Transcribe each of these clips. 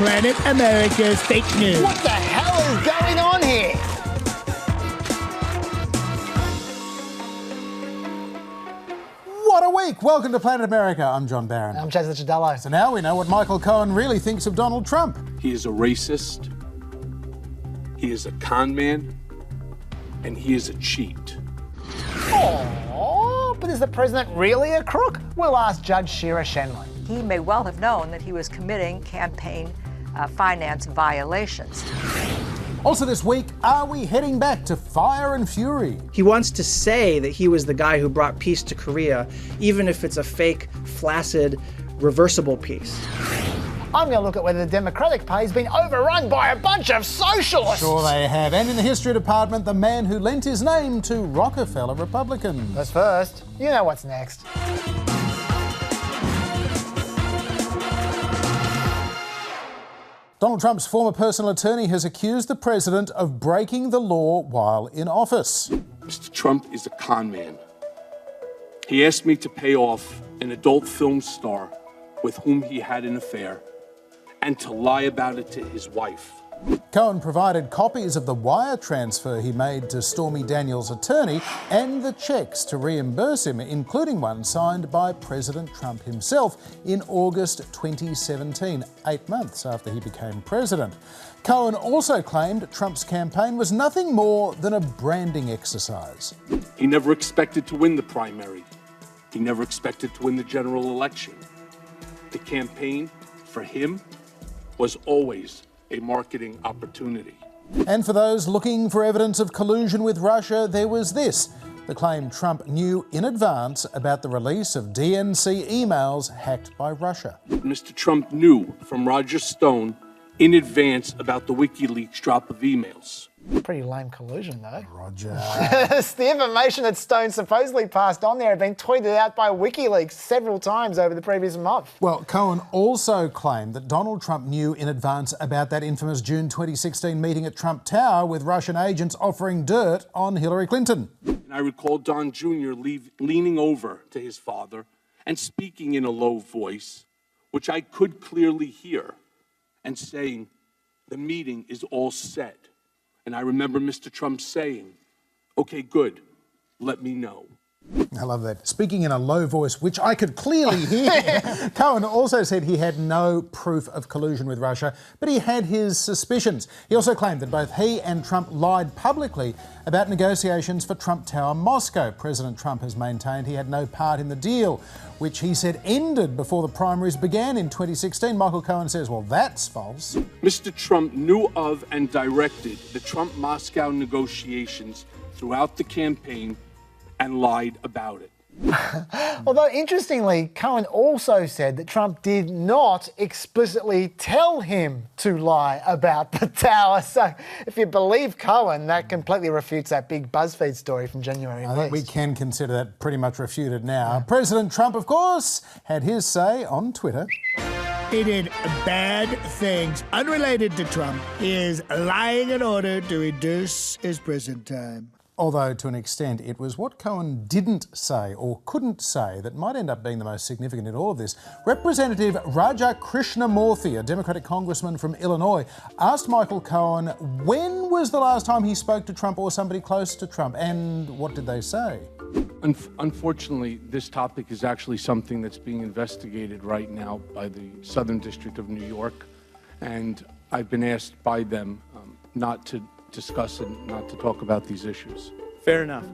Planet America's fake news. What the hell is going on here? What a week! Welcome to Planet America. I'm John Barron. I'm Chaz Licciardello. So now we know what Michael Cohen really thinks of Donald Trump. He is a racist, he is a con man, and he is a cheat. Oh, but is the president really a crook? We'll ask Judge Shira Shenley. He may well have known that he was committing campaign finance violations. Also this week, are we heading back to fire and fury? He wants to say that he was the guy who brought peace to Korea, even if it's a fake, flaccid, reversible peace. I'm going to look at whether the Democratic Party's been overrun by a bunch of socialists. Sure they have. And in the history department, the man who lent his name to Rockefeller Republicans. But first, you know what's next. Donald Trump's former personal attorney has accused the president of breaking the law while in office. Mr. Trump is a con man. He asked me to pay off an adult film star with whom he had an affair and to lie about it to his wife. Cohen provided copies of the wire transfer he made to Stormy Daniels' attorney and the checks to reimburse him, including one signed by President Trump himself in August 2017, 8 months after he became president. Cohen also claimed Trump's campaign was nothing more than a branding exercise. He never expected to win the primary. He never expected to win the general election. The campaign, for him, was always a marketing opportunity. And for those looking for evidence of collusion with Russia, there was this: the claim Trump knew in advance about the release of DNC emails hacked by Russia. Mr. Trump knew from Roger Stone in advance about the WikiLeaks drop of emails. Pretty lame collusion, though. Roger. The information that Stone supposedly passed on there had been tweeted out by WikiLeaks several times over the previous month. Well, Cohen also claimed that Donald Trump knew in advance about that infamous June 2016 meeting at Trump Tower with Russian agents offering dirt on Hillary Clinton. And I recall Don Jr. leaning over to his father and speaking in a low voice, which I could clearly hear, and saying, "The meeting is all set." And I remember Mr. Trump saying, "Okay, good, let me know." I love that. Speaking in a low voice, which I could clearly hear. Cohen also said he had no proof of collusion with Russia, but he had his suspicions. He also claimed that both he and Trump lied publicly about negotiations for Trump Tower Moscow. President Trump has maintained he had no part in the deal, which he said ended before the primaries began in 2016. Michael Cohen says, well, that's false. Mr. Trump knew of and directed the Trump-Moscow negotiations throughout the campaign and lied about it. Although, interestingly, Cohen also said that Trump did not explicitly tell him to lie about the tower. So if you believe Cohen, that completely refutes that big BuzzFeed story from January. I think we can consider that pretty much refuted now. Yeah. President Trump, of course, had his say on Twitter. He did bad things unrelated to Trump. He is lying in order to reduce his prison time. Although, to an extent, it was what Cohen didn't say or couldn't say that might end up being the most significant in all of this. Representative Raja Krishnamurthy, a Democratic congressman from Illinois, asked Michael Cohen when was the last time he spoke to Trump or somebody close to Trump, and what did they say? Unfortunately, this topic is actually something that's being investigated right now by the Southern District of New York, and I've been asked by them not to discuss and not to talk about these issues. Fair enough.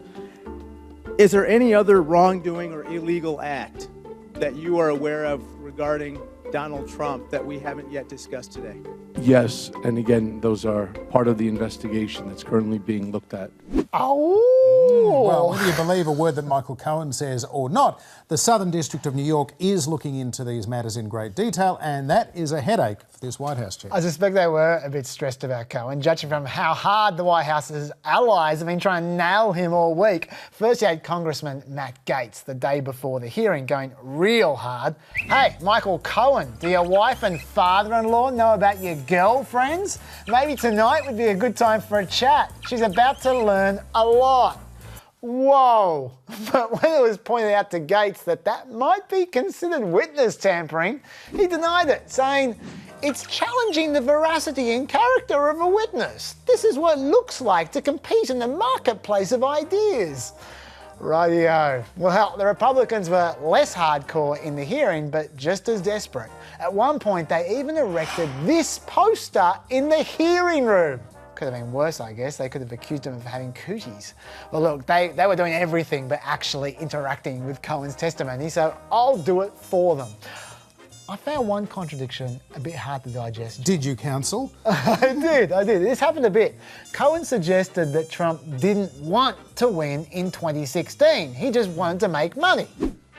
Is there any other wrongdoing or illegal act that you are aware of regarding Donald Trump that we haven't yet discussed today? Yes, and again, those are part of the investigation that's currently being looked at. Oh! Well, whether you believe a word that Michael Cohen says or not, the Southern District of New York is looking into these matters in great detail, and that is a headache for this White House chair. I suspect they were a bit stressed about Cohen, judging from how hard the White House's allies have been trying to nail him all week. First, you had Congressman Matt Gaetz the day before the hearing going real hard. Hey, Michael Cohen, do your wife and father-in-law know about your girlfriends? Maybe tonight would be a good time for a chat. She's about to learn a lot. Whoa. But when it was pointed out to Gaetz that might be considered witness tampering, he denied it, saying It's challenging the veracity and character of a witness. This is what it looks like to compete in the marketplace of ideas. Rightio. Well, the Republicans were less hardcore in the hearing, but just as desperate. At one point, they even erected this poster in the hearing room. Could have been worse, I guess. They could have accused him of having cooties. Well, look, they were doing everything but actually interacting with Cohen's testimony, so I'll do it for them. I found one contradiction a bit hard to digest. Did you, counsel? I did. This happened a bit. Cohen suggested that Trump didn't want to win in 2016. He just wanted to make money.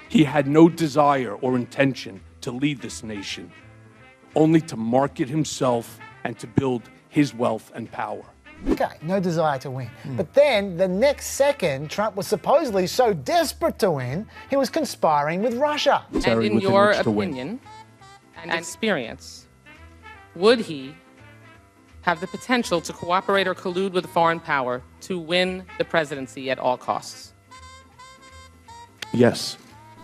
He had no desire or intention to lead this nation, only to market himself and to build his wealth and power. Okay, no desire to win. But then, the next second, Trump was supposedly so desperate to win, he was conspiring with Russia. And in your opinion and experience, would he have the potential to cooperate or collude with a foreign power to win the presidency at all costs? Yes.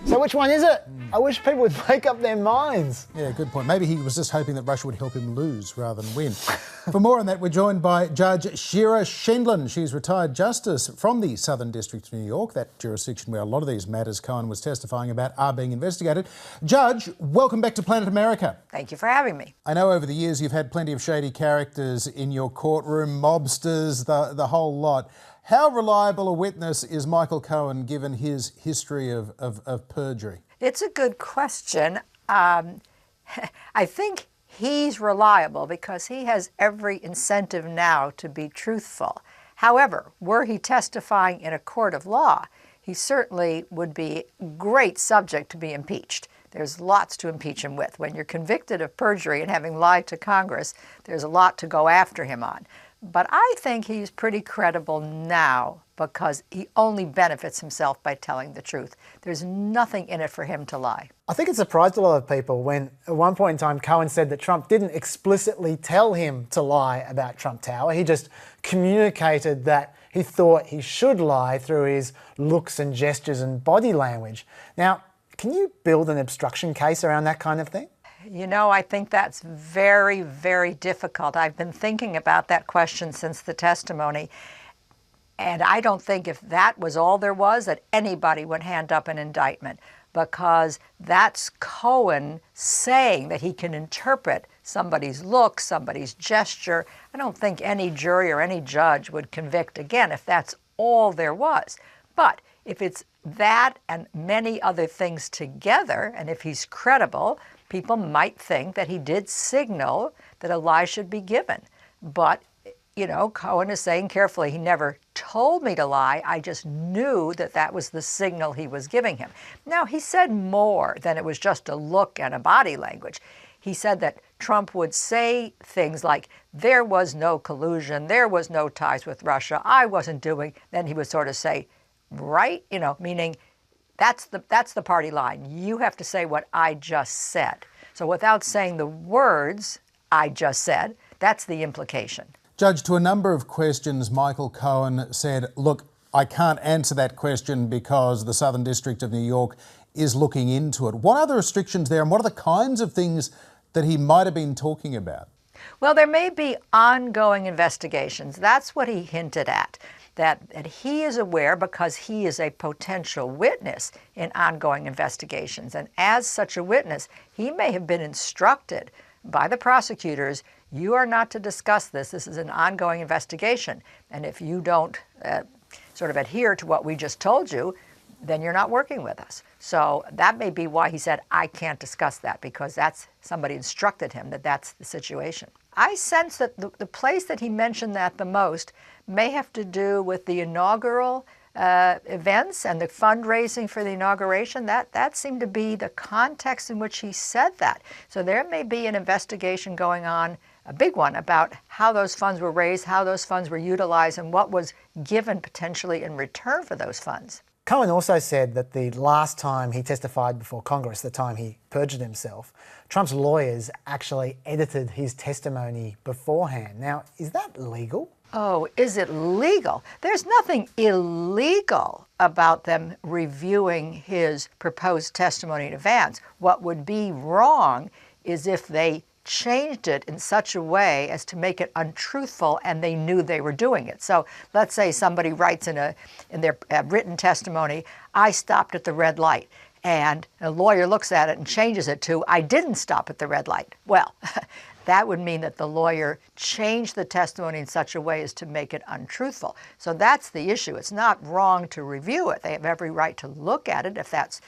So which one is it? I wish people would make up their minds. Yeah, good point. Maybe he was just hoping that Russia would help him lose rather than win. For more on that, we're joined by Judge Shira Shendlin. She's retired justice from the Southern District of New York, that jurisdiction where a lot of these matters Cohen was testifying about are being investigated. Judge, welcome back to Planet America. Thank you for having me. I know over the years you've had plenty of shady characters in your courtroom, mobsters, the whole lot. How reliable a witness is Michael Cohen given his history of perjury? It's a good question. I think he's reliable because he has every incentive now to be truthful. However, were he testifying in a court of law, he certainly would be a great subject to be impeached. There's lots to impeach him with. When you're convicted of perjury and having lied to Congress, there's a lot to go after him on. But I think he's pretty credible now because he only benefits himself by telling the truth. There's nothing in it for him to lie. I think it surprised a lot of people when at one point in time Cohen said that Trump didn't explicitly tell him to lie about Trump Tower. He just communicated that he thought he should lie through his looks and gestures and body language. Now, can you build an obstruction case around that kind of thing? You know, I think that's very, very difficult. I've been thinking about that question since the testimony, and I don't think if that was all there was that anybody would hand up an indictment, because that's Cohen saying that he can interpret somebody's look, somebody's gesture. I don't think any jury or any judge would convict again if that's all there was. But if it's that and many other things together, and if he's credible, people might think that he did signal that a lie should be given. But, you know, Cohen is saying carefully, he never told me to lie. I just knew that that was the signal he was giving him. Now, he said more than it was just a look and a body language. He said that Trump would say things like, there was no collusion, there was no ties with Russia, I wasn't doing. Then he would sort of say, right, you know, meaning that's the party line. You have to say what I just said. So without saying the words I just said, that's the implication. Judge, to a number of questions, Michael Cohen said, look, I can't answer that question because the Southern District of New York is looking into it. What are the restrictions there and what are the kinds of things that he might have been talking about? Well, there may be ongoing investigations. That's what he hinted at. That he is aware because he is a potential witness in ongoing investigations. And as such a witness, he may have been instructed by the prosecutors, you are not to discuss this. This is an ongoing investigation. And if you don't sort of adhere to what we just told you, then you're not working with us. So that may be why he said, I can't discuss that, because that's somebody instructed him that that's the situation. I sense that the place that he mentioned that the most may have to do with the inaugural events and the fundraising for the inauguration. That seemed to be the context in which he said that. So there may be an investigation going on, a big one, about how those funds were raised, how those funds were utilized, and what was given potentially in return for those funds. Cohen also said that the last time he testified before Congress, the time he perjured himself, Trump's lawyers actually edited his testimony beforehand. Now, is that legal? Oh, is it legal? There's nothing illegal about them reviewing his proposed testimony in advance. What would be wrong is if they changed it in such a way as to make it untruthful, and they knew they were doing it. So let's say somebody writes in their written testimony, "I stopped at the red light," and a lawyer looks at it and changes it to, "I didn't stop at the red light." Well, that would mean that the lawyer changed the testimony in such a way as to make it untruthful. So that's the issue. It's not wrong to review it. They have every right to look at it if that's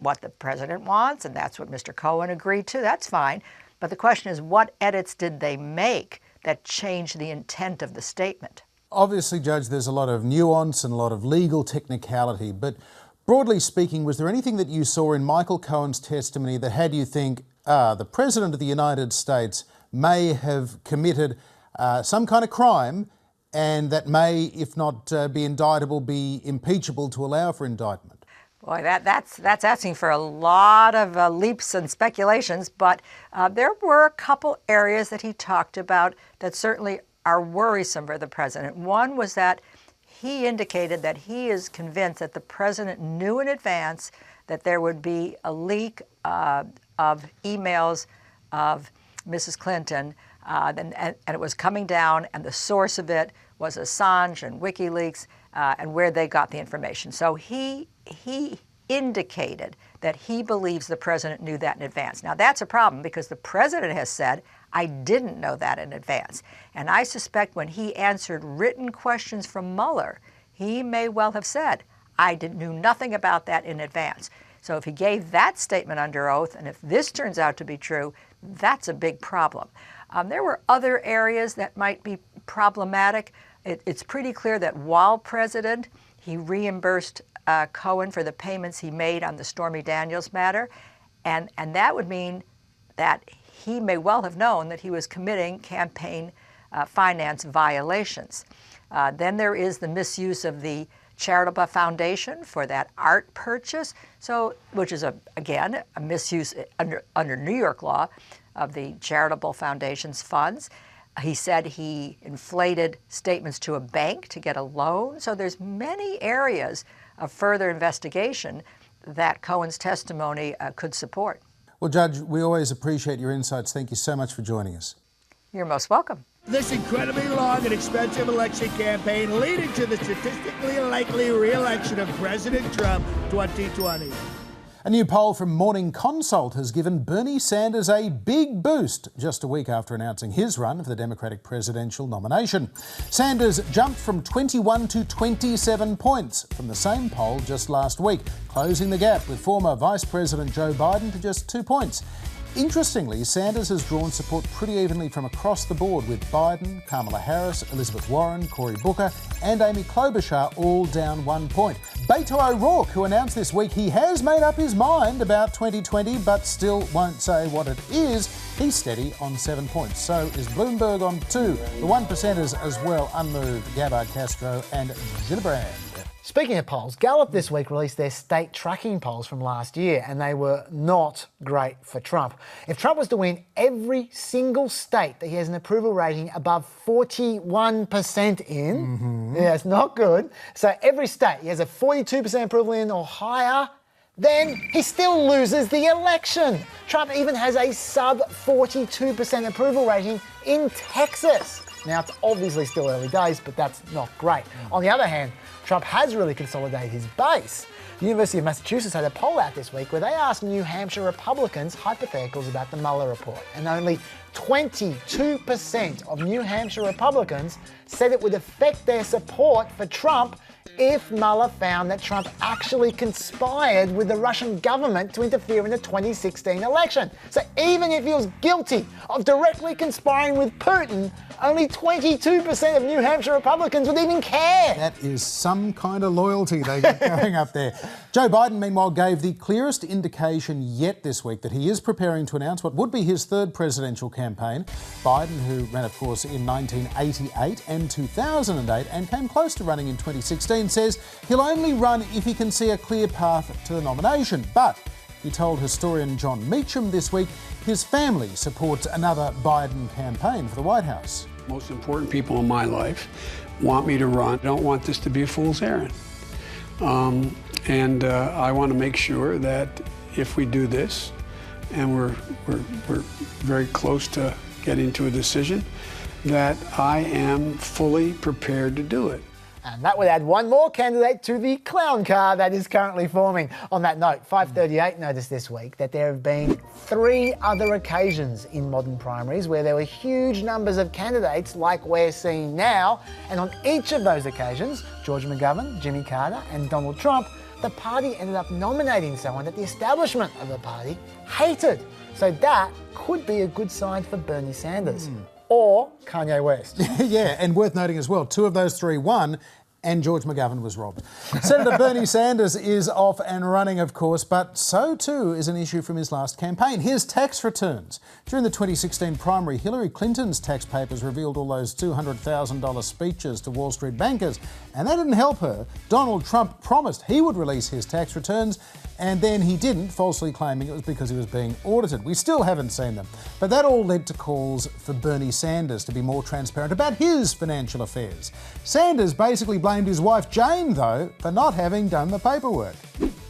what the president wants, and that's what Mr. Cohen agreed to. That's fine. But the question is, what edits did they make that changed the intent of the statement? Obviously, Judge, there's a lot of nuance and a lot of legal technicality, but broadly speaking, was there anything that you saw in Michael Cohen's testimony that had you think, the President of the United States may have committed some kind of crime, and that may, if not be indictable, be impeachable to allow for indictment? Boy, that's asking for a lot of leaps and speculations, but there were a couple areas that he talked about that certainly are worrisome for the president. One was that he indicated that he is convinced that the president knew in advance that there would be a leak of emails of Mrs. Clinton, and it was coming down, and the source of it was Assange and WikiLeaks, and where they got the information. So he indicated that he believes the president knew that in advance. Now, that's a problem because the president has said, "I didn't know that in advance." And I suspect when he answered written questions from Mueller, he may well have said, "I knew nothing about that in advance." So if he gave that statement under oath, and if this turns out to be true, that's a big problem. There were other areas that might be problematic. It's pretty clear that while president, he reimbursed Cohen for the payments he made on the Stormy Daniels matter, and that would mean that he may well have known that he was committing campaign finance violations. Then there is the misuse of the charitable foundation for that art purchase, which is again a misuse under New York law of the charitable foundation's funds. He said he inflated statements to a bank to get a loan. So there's many areas of further investigation that Cohen's testimony could support. Well, Judge, we always appreciate your insights. Thank you so much for joining us. You're most welcome. This incredibly long and expensive election campaign leading to the statistically likely re-election of President Trump 2020. A new poll from Morning Consult has given Bernie Sanders a big boost just a week after announcing his run for the Democratic presidential nomination. Sanders jumped from 21 to 27 points from the same poll just last week, closing the gap with former Vice President Joe Biden to just 2 points. Interestingly, Sanders has drawn support pretty evenly from across the board, with Biden, Kamala Harris, Elizabeth Warren, Cory Booker and Amy Klobuchar all down 1 point. Beto O'Rourke, who announced this week he has made up his mind about 2020 but still won't say what it is, he's steady on 7 points. So is Bloomberg on 2. The 1%ers as well, unmoved, Gabbard Castro and Gillibrand. Speaking of polls, Gallup this week released their state tracking polls from last year, and they were not great for Trump. If Trump was to win every single state that he has an approval rating above 41% in, yeah, it's not good. So every state he has a 42% approval in or higher, then he still loses the election. Trump even has a sub 42% approval rating in Texas. Now, it's obviously still early days, but that's not great. On the other hand, Trump has really consolidated his base. The University of Massachusetts had a poll out this week where they asked New Hampshire Republicans hypotheticals about the Mueller report, and only 22% of New Hampshire Republicans said it would affect their support for Trump if Mueller found that Trump actually conspired with the Russian government to interfere in the 2016 election. So even if he was guilty of directly conspiring with Putin, only 22% of New Hampshire Republicans would even care. That is some kind of loyalty they got going up there. Joe Biden, meanwhile, gave the clearest indication yet this week that he is preparing to announce what would be his third presidential campaign. Biden, who ran, of course, in 1988 and 2008 and came close to running in 2016, says he'll only run if he can see a clear path to the nomination. But he told historian John Meacham this week his family supports another Biden campaign for the White House. Most important people in my life want me to run. I don't want this to be a fool's errand. I want to make sure that if we do this, and we're very close to getting to a decision, that I am fully prepared to do it. And that would add one more candidate to the clown car that is currently forming. On that note, 538 noticed this week that there have been 3 other occasions in modern primaries where there were huge numbers of candidates like we're seeing now. And on each of those occasions, George McGovern, Jimmy Carter and Donald Trump, the party ended up nominating someone that the establishment of the party hated. So that could be a good sign for Bernie Sanders. Or Kanye West. Yeah, and worth noting as well, 2 of those 3 won, and George McGovern was robbed. Senator Bernie Sanders is off and running, of course, but so too is an issue from his last campaign, his tax returns. During the 2016 primary, Hillary Clinton's tax papers revealed all those $200,000 speeches to Wall Street bankers, and that didn't help her. Donald Trump promised he would release his tax returns, and then he didn't, falsely claiming it was because he was being audited. We still haven't seen them. But that all led to calls for Bernie Sanders to be more transparent about his financial affairs. Sanders basically blamed his wife Jane, though, for not having done the paperwork.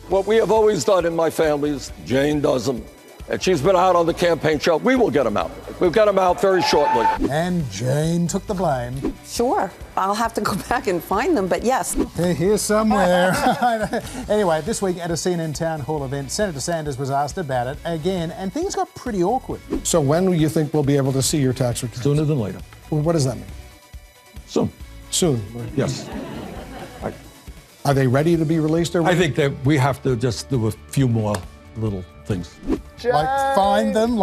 What we have always done in my family is Jane does them. And she's been out on the campaign trail. We will get them out. We'll get them out very shortly. And Jane took the blame. Sure. I'll have to go back and find them, but yes. They're here somewhere. Anyway, this week at a CNN town hall event, Senator Sanders was asked about it again, and things got pretty awkward. So when do you think we'll be able to see your tax returns? Sooner than later. Well, what does that mean? Soon. Soon? Yes. Are they ready to be released? I think that we have to just do a few more little things. Like find them?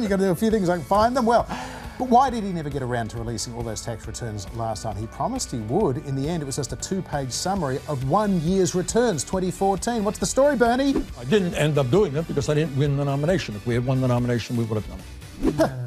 You got to do a few things like find them? Well, but why did he never get around to releasing all those tax returns last time? He promised he would. In the end, it was just a 2-page summary of 1 year's returns, 2014. What's the story, Bernie? I didn't end up doing it because I didn't win the nomination. If we had won the nomination, we would have done it.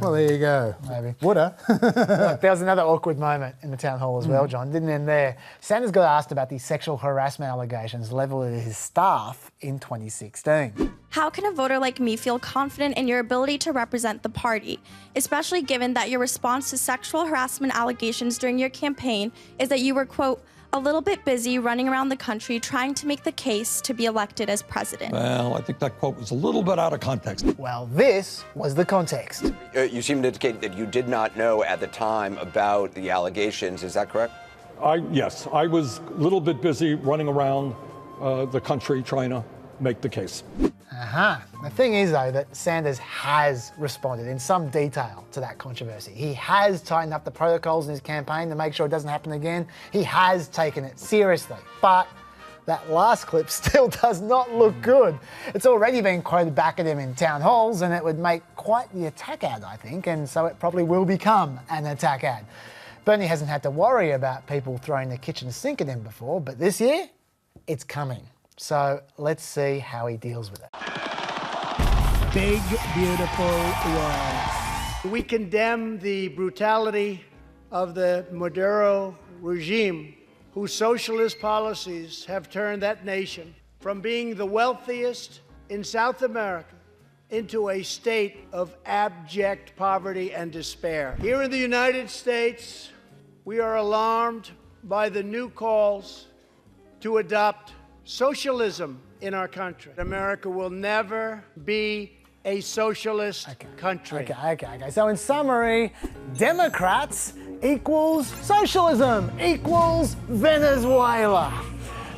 Well, there you go. Maybe. Woulda. Look, there was another awkward moment in the town hall as well, John. Didn't end there. Sanders got asked about the sexual harassment allegations levelled at his staff in 2016. How can a voter like me feel confident in your ability to represent the party, especially given that your response to sexual harassment allegations during your campaign is that you were, quote, a little bit busy running around the country trying to make the case to be elected as president? Well, I think that quote was a little bit out of context. Well, this was the context. You seem to indicate that you did not know at the time about the allegations. Is that correct? Yes, I was a little bit busy running around the country trying to make the case. The thing is, though, that Sanders has responded in some detail to that controversy. He has tightened up the protocols in his campaign to make sure it doesn't happen again. He has taken it seriously. But that last clip still does not look good. It's already been quoted back at him in town halls, and it would make quite the attack ad, I think, and so it probably will become an attack ad. Bernie hasn't had to worry about people throwing the kitchen sink at him before, but this year, it's coming. So let's see how he deals with it. Big, beautiful world. We condemn the brutality of the Maduro regime, whose socialist policies have turned that nation from being the wealthiest in South America into a state of abject poverty and despair. Here in the United States, we are alarmed by the new calls to adopt socialism in our country. America will never be a socialist country. Okay. So in summary, Democrats equals socialism equals Venezuela.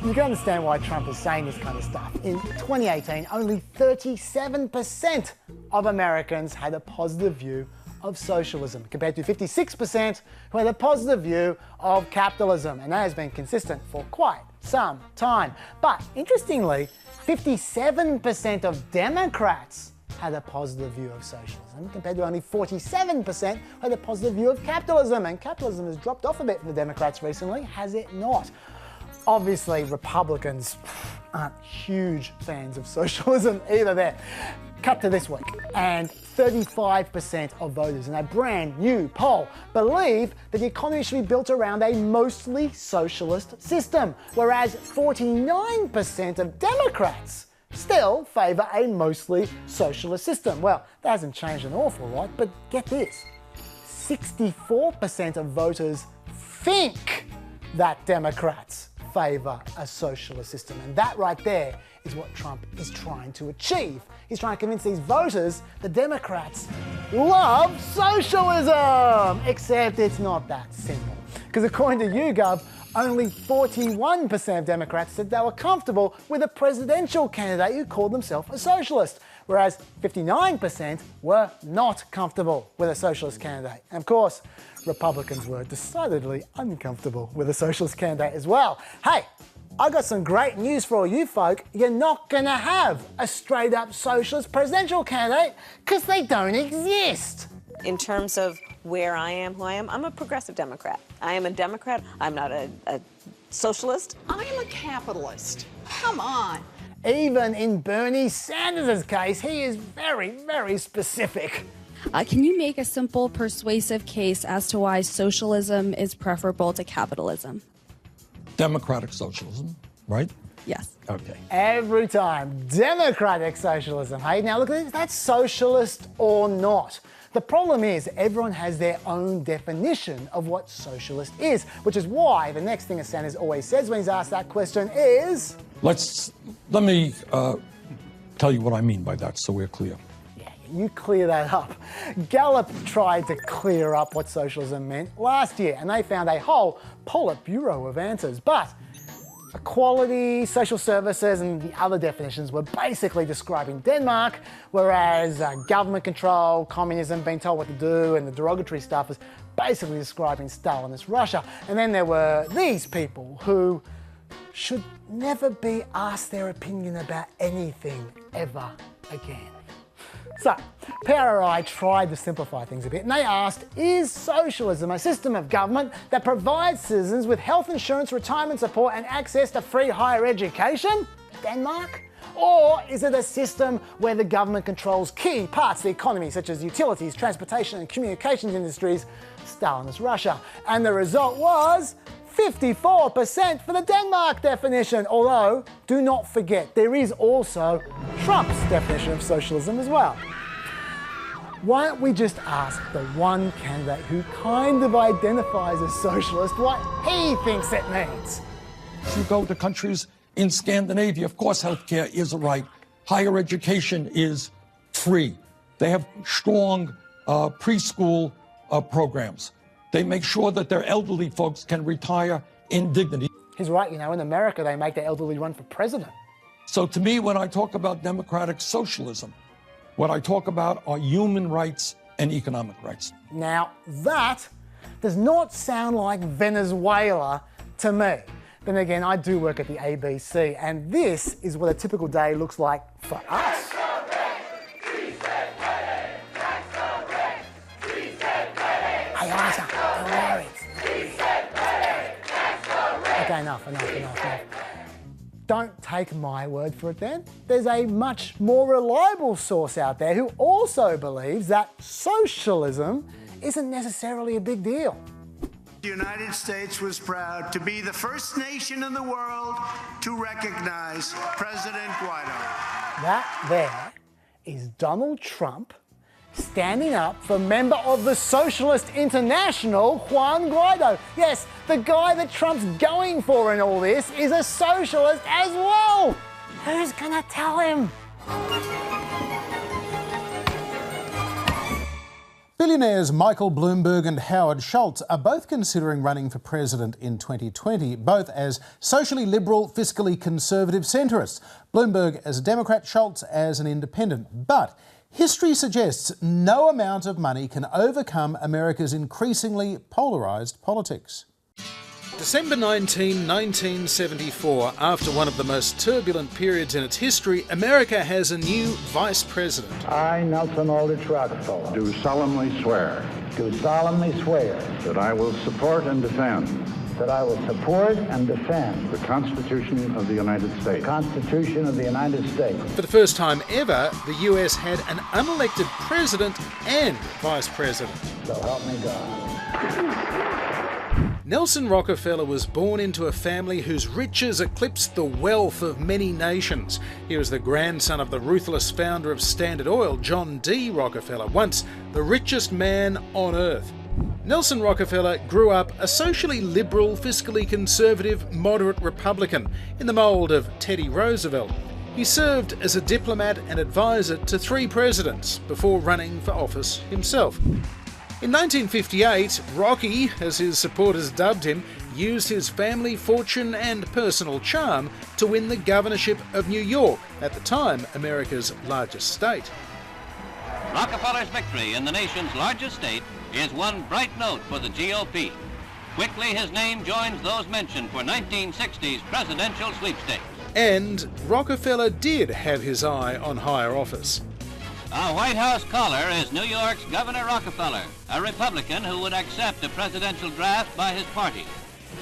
You can understand why Trump is saying this kind of stuff. In 2018, only 37% of Americans had a positive view of socialism, compared to 56% who had a positive view of capitalism, and that has been consistent for quite some time. But interestingly, 57% of Democrats had a positive view of socialism, compared to only 47% who had a positive view of capitalism, and capitalism has dropped off a bit for the Democrats recently, has it not? Obviously, Republicans aren't huge fans of socialism either there. Cut to this week, and 35% of voters in a brand new poll believe that the economy should be built around a mostly socialist system, whereas 49% of Democrats still favour a mostly socialist system. Well, that hasn't changed an awful lot, but get this, 64% of voters think that Democrats favour a socialist system. And that right there is what Trump is trying to achieve. He's trying to convince these voters the Democrats love socialism. Except it's not that simple. Because according to YouGov, only 41% of Democrats said they were comfortable with a presidential candidate who called themselves a socialist, whereas 59% were not comfortable with a socialist candidate. And of course, Republicans were decidedly uncomfortable with a socialist candidate as well. Hey, I got some great news for all you folk. You're not going to have a straight-up socialist presidential candidate because they don't exist. In terms of where I am, who I am, I'm a progressive Democrat. I am a Democrat. I'm not a socialist. I am a capitalist. Come on. Even in Bernie Sanders' case, he is very, very specific. Can you make a simple, persuasive case as to why socialism is preferable to capitalism? Democratic socialism, right? Yes. Okay. Every time. Democratic socialism, hey? Now look at this, that's socialist or not. The problem is everyone has their own definition of what socialist is, which is why the next thing a Sanders always says when he's asked that question is... Let me tell you what I mean by that so we're clear. You clear that up. Gallup tried to clear up what socialism meant last year, and they found a whole Politburo of answers. But equality, social services, and the other definitions were basically describing Denmark, whereas government control, communism, being told what to do, and the derogatory stuff is basically describing Stalinist Russia. And then there were these people who should never be asked their opinion about anything ever again. So, PRI tried to simplify things a bit, and they asked, is socialism a system of government that provides citizens with health insurance, retirement support, and access to free higher education? Denmark? Or is it a system where the government controls key parts of the economy, such as utilities, transportation, and communications industries? Stalinist Russia. And the result was 54% for the Denmark definition, although do not forget there is also Trump's definition of socialism as well. Why don't we just ask the one candidate who kind of identifies as socialist what he thinks it means? If you go to countries in Scandinavia, of course healthcare is a right. Higher education is free. They have strong preschool programs. They make sure that their elderly folks can retire in dignity. He's right, you know, in America they make the elderly run for president. So to me, when I talk about democratic socialism, what I talk about are human rights and economic rights. Now, that does not sound like Venezuela to me. Then again, I do work at the ABC, and this is what a typical day looks like for us. Hey, Isaac, don't worry. Okay, enough. Don't take my word for it then. There's a much more reliable source out there who also believes that socialism isn't necessarily a big deal. The United States was proud to be the first nation in the world to recognize President Guaido. That there is Donald Trump standing up for member of the Socialist International, Juan Guaido. Yes, the guy that Trump's going for in all this is a socialist as well. Who's gonna tell him? Billionaires Michael Bloomberg and Howard Schultz are both considering running for president in 2020, both as socially liberal, fiscally conservative centrists. Bloomberg as a Democrat, Schultz as an independent. But history suggests no amount of money can overcome America's increasingly polarised politics. December 19, 1974, after one of the most turbulent periods in its history, America has a new vice president. I, Nelson Aldrich Rockefeller, do solemnly swear that I will support and defend the Constitution of the United States. For the first time ever, the US had an unelected president and vice president. So help me God. Nelson Rockefeller was born into a family whose riches eclipsed the wealth of many nations. He was the grandson of the ruthless founder of Standard Oil, John D. Rockefeller, once the richest man on earth. Nelson Rockefeller grew up a socially liberal, fiscally conservative, moderate Republican in the mould of Teddy Roosevelt. He served as a diplomat and advisor to 3 presidents before running for office himself. In 1958, Rocky, as his supporters dubbed him, used his family fortune and personal charm to win the governorship of New York, at the time America's largest state. Rockefeller's victory in the nation's largest state is one bright note for the GOP. Quickly his name joins those mentioned for 1960's presidential sweepstakes. And Rockefeller did have his eye on higher office. Our White House caller is New York's Governor Rockefeller, a Republican who would accept a presidential draft by his party.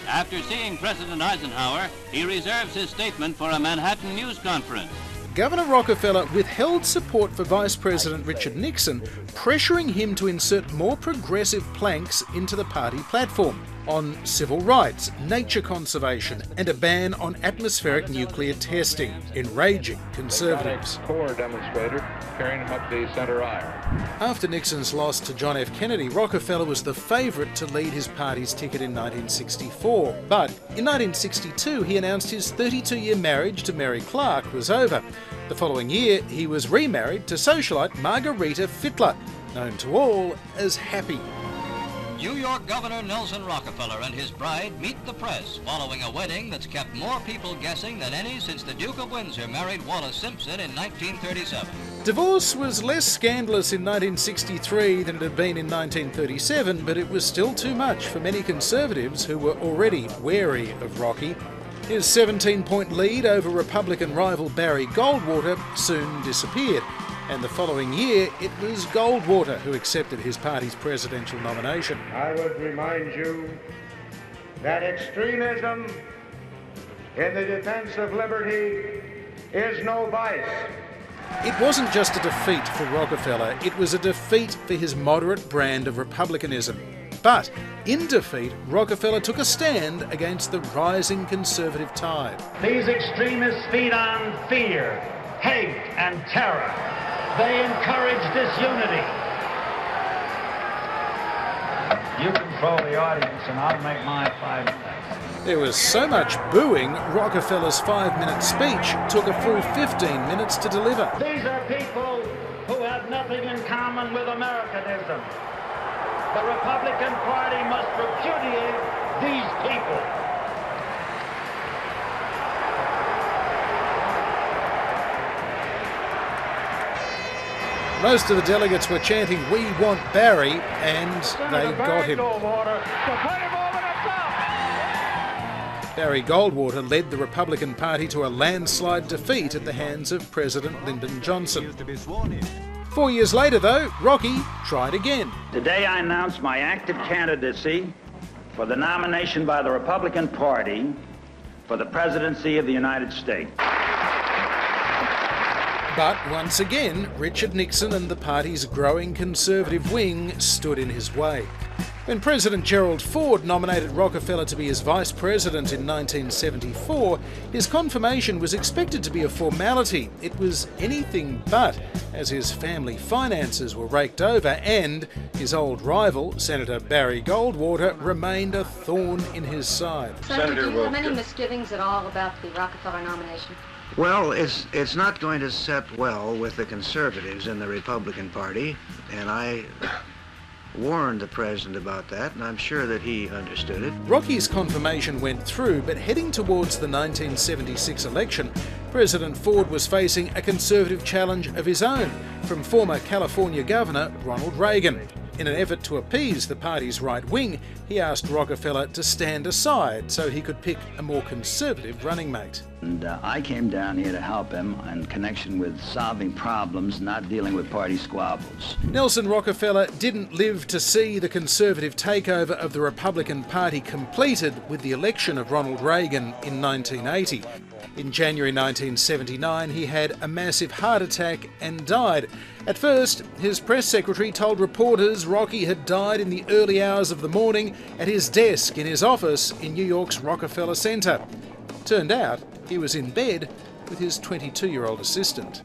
After seeing President Eisenhower, he reserves his statement for a Manhattan news conference. Governor Rockefeller withheld support for Vice President Richard Nixon, pressuring him to insert more progressive planks into the party platform on civil rights, nature conservation, and a ban on atmospheric nuclear testing, enraging conservatives. Corps demonstrator carrying him up the center aisle. After Nixon's loss to John F. Kennedy, Rockefeller was the favourite to lead his party's ticket in 1964. But in 1962, he announced his 32-year marriage to Mary Clark was over. The following year, he was remarried to socialite Margarita Fittler, known to all as Happy. New York Governor Nelson Rockefeller and his bride meet the press following a wedding that's kept more people guessing than any since the Duke of Windsor married Wallis Simpson in 1937. Divorce was less scandalous in 1963 than it had been in 1937, but it was still too much for many conservatives who were already wary of Rocky. His 17-point lead over Republican rival Barry Goldwater soon disappeared. And the following year, it was Goldwater who accepted his party's presidential nomination. I would remind you that extremism in the defense of liberty is no vice. It wasn't just a defeat for Rockefeller, it was a defeat for his moderate brand of republicanism. But in defeat, Rockefeller took a stand against the rising conservative tide. These extremists feed on fear, hate, and terror. They encourage disunity. You control the audience, and I'll make my 5 minutes. There was so much booing, Rockefeller's 5-minute speech took a full 15 minutes to deliver. These are people who have nothing in common with Americanism. The Republican Party must repudiate these people. Most of the delegates were chanting, "We want Barry," and they got him. Barry Goldwater led the Republican Party to a landslide defeat at the hands of President Lyndon Johnson. 4 years later, though, Rocky tried again. Today I announce my active candidacy for the nomination by the Republican Party for the presidency of the United States. But once again, Richard Nixon and the party's growing conservative wing stood in his way. When President Gerald Ford nominated Rockefeller to be his vice president in 1974, his confirmation was expected to be a formality. It was anything but, as his family finances were raked over and his old rival, Senator Barry Goldwater, remained a thorn in his side. Senator, do you have any misgivings at all about the Rockefeller nomination? Well, it's not going to set well with the conservatives in the Republican Party, and I warned the president about that, and I'm sure that he understood it. Rocky's confirmation went through, but heading towards the 1976 election, President Ford was facing a conservative challenge of his own from former California Governor Ronald Reagan. In an effort to appease the party's right wing, he asked Rockefeller to stand aside so he could pick a more conservative running mate. And I came down here to help him in connection with solving problems, not dealing with party squabbles. Nelson Rockefeller didn't live to see the conservative takeover of the Republican Party completed with the election of Ronald Reagan in 1980. In January 1979, he had a massive heart attack and died. At first, his press secretary told reporters Rocky had died in the early hours of the morning at his desk in his office in New York's Rockefeller Center. Turned out, he was in bed with his 22-year-old assistant.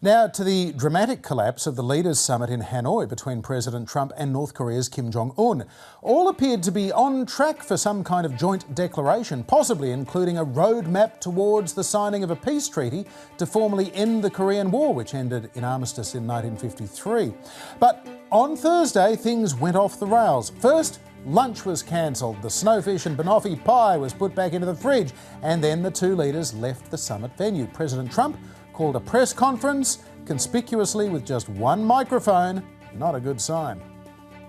Now to the dramatic collapse of the leaders' summit in Hanoi between President Trump and North Korea's Kim Jong-un. All appeared to be on track for some kind of joint declaration, possibly including a roadmap towards the signing of a peace treaty to formally end the Korean War, which ended in armistice in 1953. But on Thursday, things went off the rails. First, lunch was cancelled, the snowfish and banoffee pie was put back into the fridge, and then the two leaders left the summit venue. President Trump called a press conference, conspicuously with just one microphone. Not a good sign.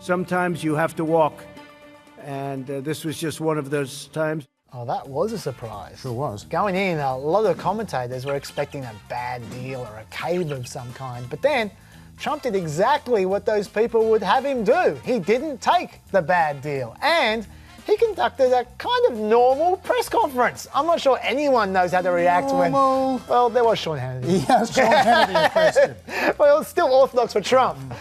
Sometimes you have to walk, and this was just one of those times. Oh, that was a surprise. Sure was. Going in, a lot of the commentators were expecting a bad deal or a cave of some kind, but then Trump did exactly what those people would have him do. He didn't take the bad deal, and he conducted a kind of normal press conference. I'm not sure anyone knows how to react when... Well, there was Sean Hannity. He asked Sean Hannity a question. Well, it's still orthodox for Trump.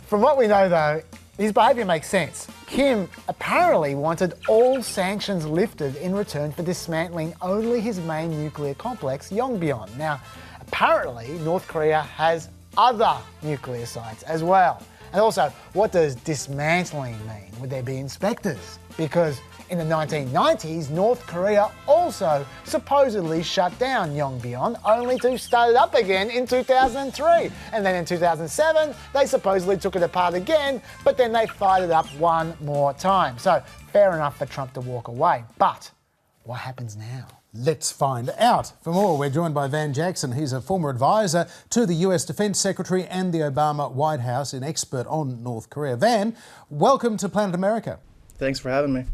From what we know, though, his behaviour makes sense. Kim apparently wanted all sanctions lifted in return for dismantling only his main nuclear complex, Yongbyon. Now, apparently, North Korea has other nuclear sites as well. And also, what does dismantling mean? Would there be inspectors? Because in the 1990s, North Korea also supposedly shut down Yongbyon, only to start it up again in 2003. And then in 2007, they supposedly took it apart again, but then they fired it up one more time. So fair enough for Trump to walk away. But what happens now? Let's find out. For more, we're joined by Van Jackson. He's a former advisor to the US Defence Secretary and the Obama White House, an expert on North Korea. Van, welcome to Planet America. Thanks for having me.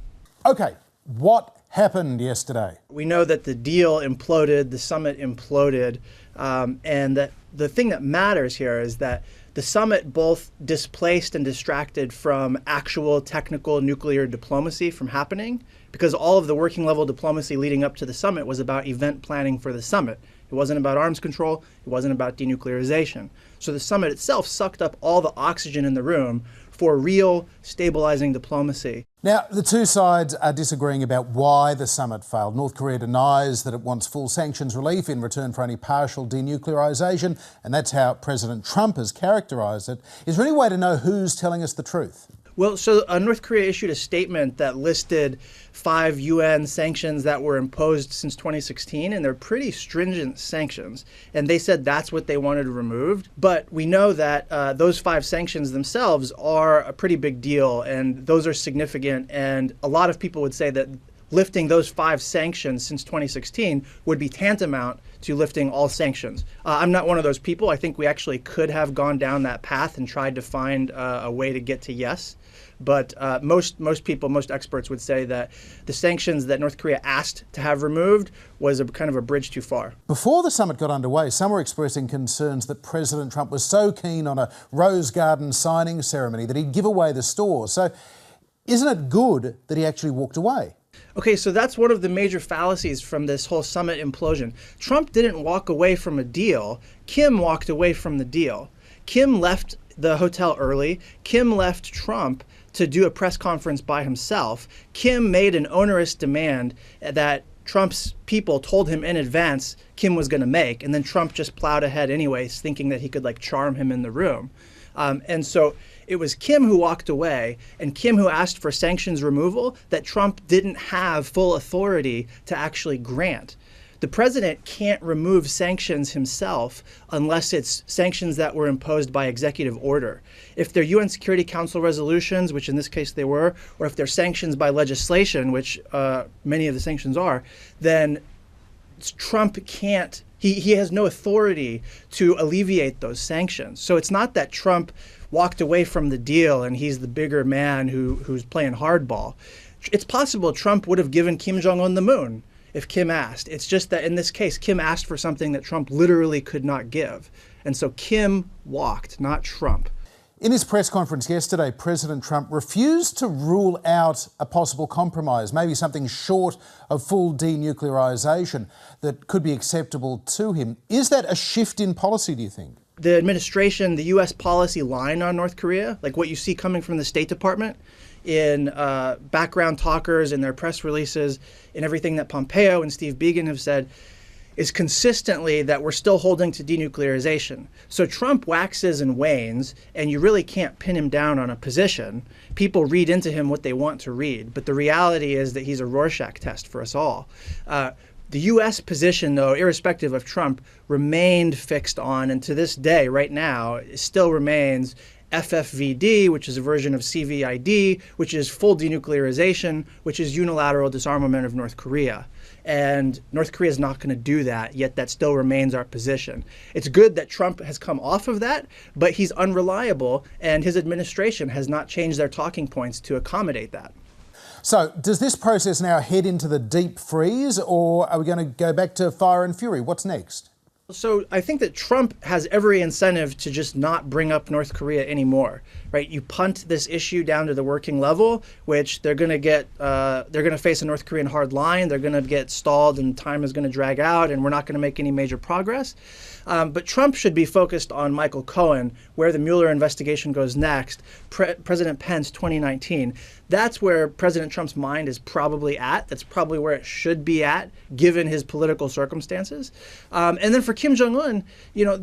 Okay, what happened yesterday? We know that the deal imploded, the summit imploded, and that the thing that matters here is that the summit both displaced and distracted from actual technical nuclear diplomacy from happening, because all of the working level diplomacy leading up to the summit was about event planning for the summit. It wasn't about arms control. It wasn't about denuclearization. So the summit itself sucked up all the oxygen in the room for real stabilizing diplomacy. Now, the two sides are disagreeing about why the summit failed. North Korea denies that it wants full sanctions relief in return for only partial denuclearization, and that's how President Trump has characterized it. Is there any way to know who's telling us the truth? Well, so North Korea issued a statement that listed 5 UN sanctions that were imposed since 2016, and they're pretty stringent sanctions. And they said that's what they wanted removed. But we know that those 5 sanctions themselves are a pretty big deal, and those are significant. And a lot of people would say that lifting those 5 sanctions since 2016 would be tantamount to lifting all sanctions. I'm not one of those people. I think we actually could have gone down that path and tried to find a way to get to yes. But most people, most experts would say that the sanctions that North Korea asked to have removed was a kind of a bridge too far. Before the summit got underway, some were expressing concerns that President Trump was so keen on a Rose Garden signing ceremony that he'd give away the store. So isn't it good that he actually walked away? Okay, so that's one of the major fallacies from this whole summit implosion. Trump didn't walk away from a deal. Kim walked away from the deal. Kim left the hotel early. Kim left Trump to do a press conference by himself. Kim made an onerous demand that Trump's people told him in advance Kim was going to make, and then Trump just plowed ahead anyways, thinking that he could charm him in the room. And so it was Kim who walked away and Kim who asked for sanctions removal that Trump didn't have full authority to actually grant. The president can't remove sanctions himself unless it's sanctions that were imposed by executive order. If they're UN Security Council resolutions, which in this case they were, or if they're sanctions by legislation, which many of the sanctions are, then Trump can't, he has no authority to alleviate those sanctions. So it's not that Trump walked away from the deal and he's the bigger man who's playing hardball. It's possible Trump would have given Kim Jong-un the moon if Kim asked. It's just that in this case, Kim asked for something that Trump literally could not give. And so Kim walked, not Trump. In his press conference yesterday, President Trump refused to rule out a possible compromise, maybe something short of full denuclearization that could be acceptable to him. Is that a shift in policy, do you think? The administration, the U.S. policy line on North Korea, like what you see coming from the State Department in background talkers and their press releases and everything that Pompeo and Steve Biegun have said, is consistently that we're still holding to denuclearization. So Trump waxes and wanes, and you really can't pin him down on a position. People read into him what they want to read, but the reality is that he's a Rorschach test for us all. The U.S. position, though, irrespective of Trump, remained fixed on, and to this day, right now, it still remains FFVD, which is a version of CVID, which is full denuclearization, which is unilateral disarmament of North Korea. And North Korea is not going to do that, yet that still remains our position. It's good that Trump has come off of that, but he's unreliable, and his administration has not changed their talking points to accommodate that. So does this process now head into the deep freeze, or are we going to go back to fire and fury? What's next? So I think that Trump has every incentive to just not bring up North Korea anymore, right? You punt this issue down to the working level, which they're going to get, they're going to face a North Korean hard line. They're going to get stalled and time is going to drag out and we're not going to make any major progress. But Trump should be focused on Michael Cohen, where the Mueller investigation goes next, President Pence 2019. That's where President Trump's mind is probably at. That's probably where it should be at, given his political circumstances. And then for Kim Jong-un, you know,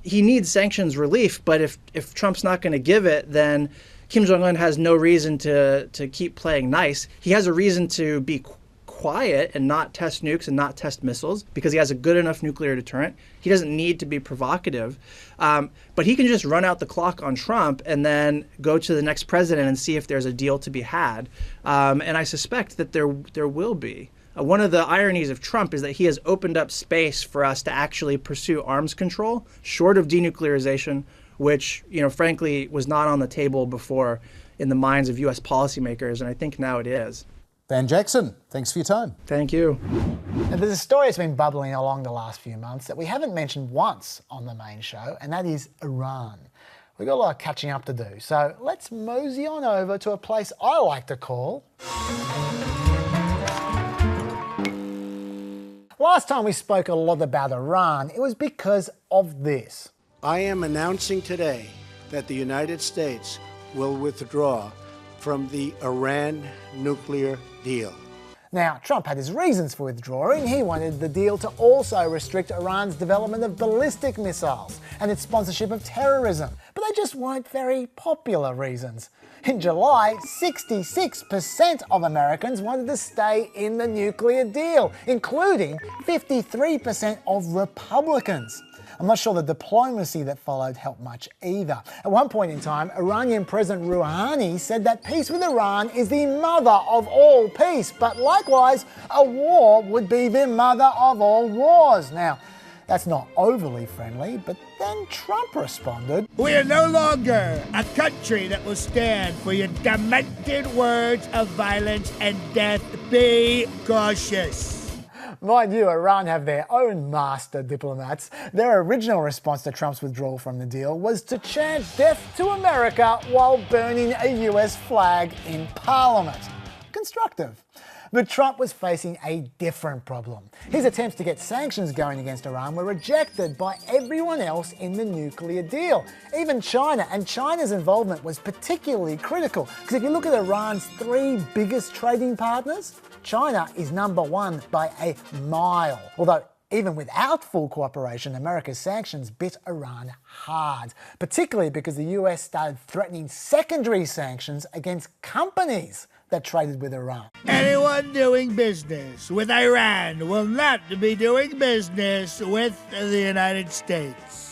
he needs sanctions relief, but if Trump's not going to give it, then Kim Jong-un has no reason to keep playing nice. He has a reason to be quiet and not test nukes and not test missiles because he has a good enough nuclear deterrent. He doesn't need to be provocative, but he can just run out the clock on Trump and then go to the next president and see if there's a deal to be had. And I suspect that there will be. One of the ironies of Trump is that he has opened up space for us to actually pursue arms control, short of denuclearization, which, you know, frankly, was not on the table before in the minds of U.S. policymakers, and I think now it is. Van Jackson, thanks for your time. Thank you. Now, there's a story that's been bubbling along the last few months that we haven't mentioned once on the main show, and that is Iran. We've got a lot of catching up to do, so let's mosey on over to a place I like to call... Last time we spoke a lot about Iran, it was because of this. I am announcing today that the United States will withdraw from the Iran nuclear deal. Now, Trump had his reasons for withdrawing. He wanted the deal to also restrict Iran's development of ballistic missiles and its sponsorship of terrorism, but they just weren't very popular reasons. In July, 66% of Americans wanted to stay in the nuclear deal, including 53% of Republicans. I'm not sure the diplomacy that followed helped much either. At one point in time, Iranian President Rouhani said that peace with Iran is the mother of all peace, but likewise, a war would be the mother of all wars. Now, that's not overly friendly, but then Trump responded, "We are no longer a country that will stand for your demented words of violence and death. Be cautious." Mind you, Iran have their own master diplomats. Their original response to Trump's withdrawal from the deal was to chant death to America while burning a US flag in Parliament. Constructive. But Trump was facing a different problem. His attempts to get sanctions going against Iran were rejected by everyone else in the nuclear deal, even China, and China's involvement was particularly critical, because if you look at Iran's three biggest trading partners, China is number one by a mile. Although, even without full cooperation, America's sanctions bit Iran hard, particularly because the US started threatening secondary sanctions against companies that traded with Iran. Anyone doing business with Iran will not be doing business with the United States.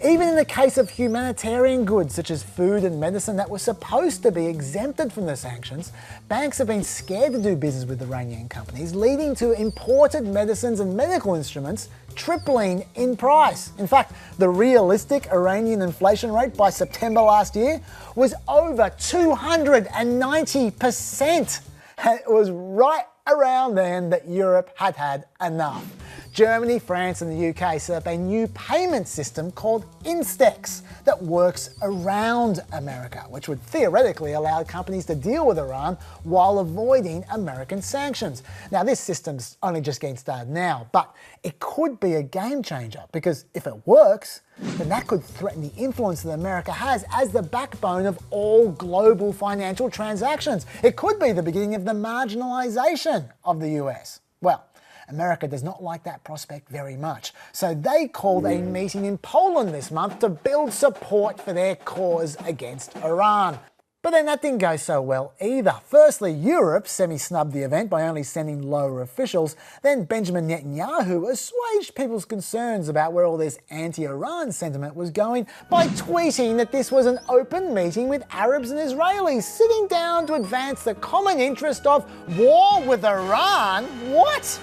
Even in the case of humanitarian goods such as food and medicine that were supposed to be exempted from the sanctions, banks have been scared to do business with Iranian companies, leading to imported medicines and medical instruments tripling in price. In fact, the realistic Iranian inflation rate by September last year was over 290%. And it was right around then that Europe had had enough. Germany, France and the UK set up a new payment system called Instex that works around America, which would theoretically allow companies to deal with Iran while avoiding American sanctions. Now, this system's only just getting started now, but it could be a game changer because if it works, then that could threaten the influence that America has as the backbone of all global financial transactions. It could be the beginning of the marginalization of the US. Well, America does not like that prospect very much. So they called a meeting in Poland this month to build support for their cause against Iran. But then that didn't go so well either. Firstly, Europe semi-snubbed the event by only sending lower officials. Then Benjamin Netanyahu assuaged people's concerns about where all this anti-Iran sentiment was going by tweeting that this was an open meeting with Arabs and Israelis sitting down to advance the common interest of war with Iran. What?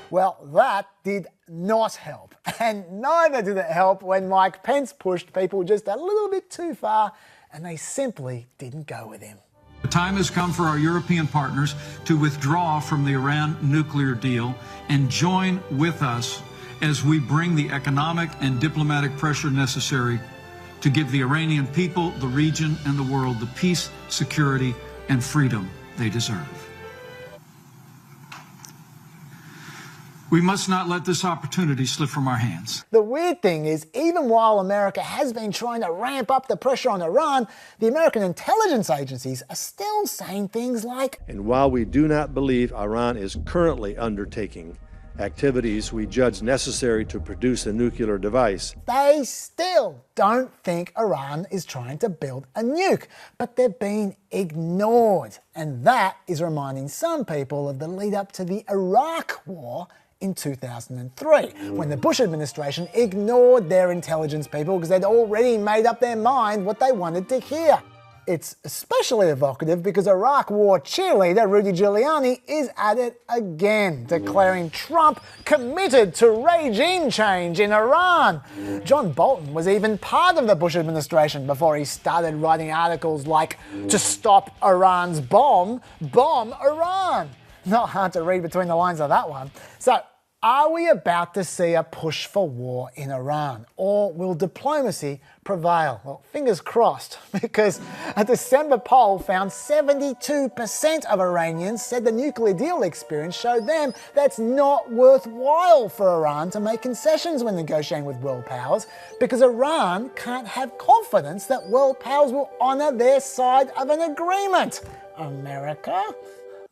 Well, that did not help. And neither did it help when Mike Pence pushed people just a little bit too far, and they simply didn't go with him. The time has come for our European partners to withdraw from the Iran nuclear deal and join with us as we bring the economic and diplomatic pressure necessary to give the Iranian people, the region, and the world the peace, security, and freedom they deserve. We must not let this opportunity slip from our hands. The weird thing is, even while America has been trying to ramp up the pressure on Iran, the American intelligence agencies are still saying things like, and while we do not believe Iran is currently undertaking activities we judge necessary to produce a nuclear device, they still don't think Iran is trying to build a nuke, but they're being ignored. And that is reminding some people of the lead up to the Iraq War in 2003, when the Bush administration ignored their intelligence people because they'd already made up their mind what they wanted to hear. It's especially evocative because Iraq War cheerleader Rudy Giuliani is at it again, declaring Trump committed to regime change in Iran. John Bolton was even part of the Bush administration before he started writing articles like, "To stop Iran's bomb, bomb Iran." Not hard to read between the lines of that one. So, are we about to see a push for war in Iran? Or will diplomacy prevail? Well, fingers crossed, because a December poll found 72% of Iranians said the nuclear deal experience showed them that's not worthwhile for Iran to make concessions when negotiating with world powers, because Iran can't have confidence that world powers will honour their side of an agreement. America?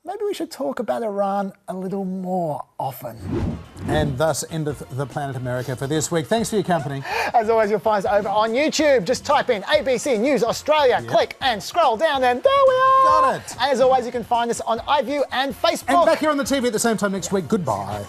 Maybe we should talk about Iran a little more often. And thus endeth the Planet America for this week. Thanks for your company. As always, you'll find us over on YouTube. Just type in ABC News Australia, click and scroll down, and there we are. Got it. And as always, you can find us on iView and Facebook. And back here on the TV at the same time next week. Goodbye.